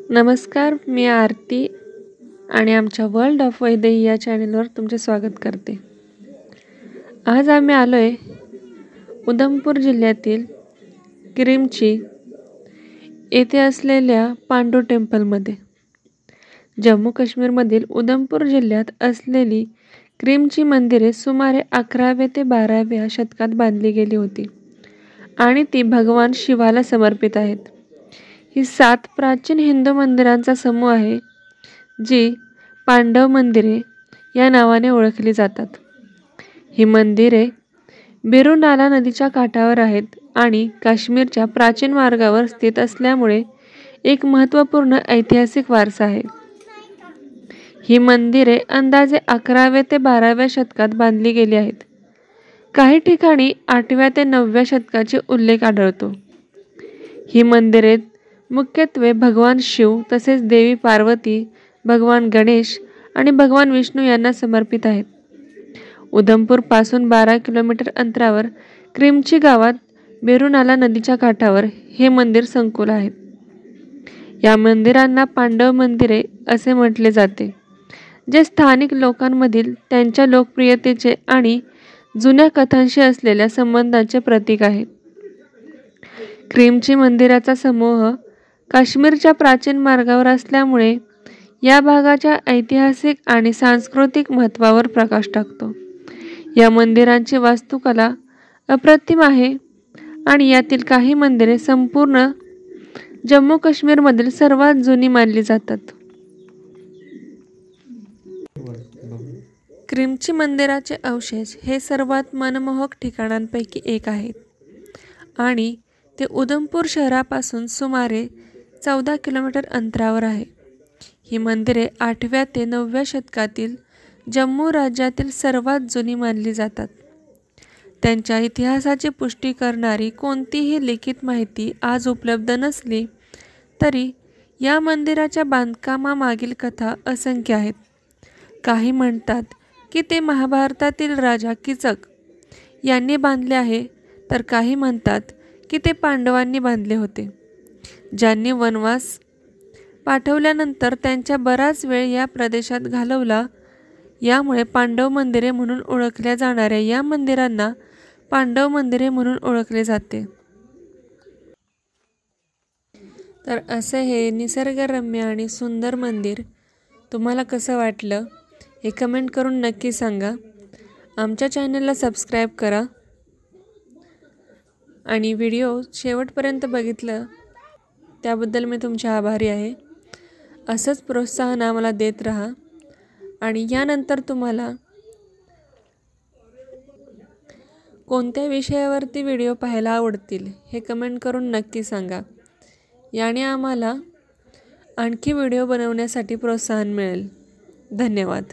नमस्कार, मी आरती आणि आमच्या वर्ल्ड ऑफ वैदेही या चॅनलवर तुमचे स्वागत करते। आज आम्ही आलोय उधमपूर जिल्ह्यातील क्रिमची येथे असलेल्या पांडू टेम्पलमध्ये। जम्मू काश्मीरमधील उधमपूर जिल्ह्यात असलेली क्रिमची मंदिरे सुमारे 11व्या ते 12व्या शतकात बांधली गेली होती आणि ती भगवान शिवाला समर्पित आहेत। ही 7 प्राचीन हिंदू मंदिरांचा समूह आहे, जी पांडव मंदिरे या नावाने ओळखली जातात। ही मंदिरे बिरू नाला नदीच्या काठावर आहेत आणि काश्मीरच्या प्राचीन मार्गावर स्थित असल्यामुळे एक महत्त्वपूर्ण ऐतिहासिक वारसा आहे। ही मंदिरे अंदाजे 11व्या ते 12व्या शतकात बांधली गेली आहेत। काही ठिकाणी 8व्या ते 9व्या शतकाचा उल्लेख आढळतो। ही मंदिरे मुख्यत्वे भगवान शिव तसेच देवी पार्वती, भगवान गणेश आणि भगवान विष्णू यांना समर्पित आहेत। उधमपूर पासून 12 किलोमीटर अंतरावर क्रिमची गावात बिरू नाला नदीच्या काठावर हे मंदिर संकुल आहे। या मंदिरांना पांडव मंदिरे असे म्हटले जाते, जे स्थानिक लोकांमधील त्यांच्या लोकप्रियतेचे आणि जुन्या कथांशी असलेल्या संबंधांचे प्रतीक आहे। क्रिमची मंदिराचा समूह काश्मीरच्या प्राचीन मार्गावर असल्यामुळे या भागाच्या ऐतिहासिक आणि सांस्कृतिक महत्त्वावर प्रकाश टाकतो। या मंदिरांची वास्तुकला अप्रतिम आहे आणि यातील काही मंदिरे संपूर्ण जम्मू काश्मीरमधील सर्वात जुनी मानली जातात। क्रिमची मंदिराचे अवशेष हे सर्वात मनमोहक ठिकाणांपैकी एक आहेत आणि ते उधमपूर शहरापासून सुमारे 14 किलोमीटर अंतरावर आहे। ही मंदिरे 8व्या ते 9व्या शतकातील जम्मू राज्यातील सर्वात जुनी मानली जातात। त्यांच्या इतिहासाची पुष्टी करणारी कोणतीही लिखित माहिती आज उपलब्ध नसली तरी या मंदिराच्या बांधकामामागील कथा असंख्य आहेत। काही म्हणतात की ते महाभारतातील राजा कीचक यांनी बांधले आहे, तर काही म्हणतात की ते पांडवांनी बांधले होते, ज्यांनी वनवास पाठवल्यानंतर त्यांचा बराच वेळ या प्रदेशात घालवला। यामुळे पांडव मंदिरे म्हणून ओळखल्या जाणाऱ्या या मंदिरांना पांडव मंदिरे म्हणून ओळखले जाते। तर असे हे निसर्गरम्य आणि सुंदर मंदिर तुम्हाला कसं वाटलं हे कमेंट करून नक्की सांगा। आमच्या चॅनलला सबस्क्राईब करा आणि व्हिडिओ शेवटपर्यंत बघितलं त्याबद्दल मी तुमचे आभारी आहे। असंच प्रोत्साहन आम्हाला देत राहा आणि यानंतर तुम्हाला कोणत्या विषयावरती व्हिडिओ पाहायला आवडतील हे कमेंट करून नक्की सांगा। याने आम्हाला आणखी व्हिडिओ बनवण्यासाठी प्रोत्साहन मिळेल। धन्यवाद।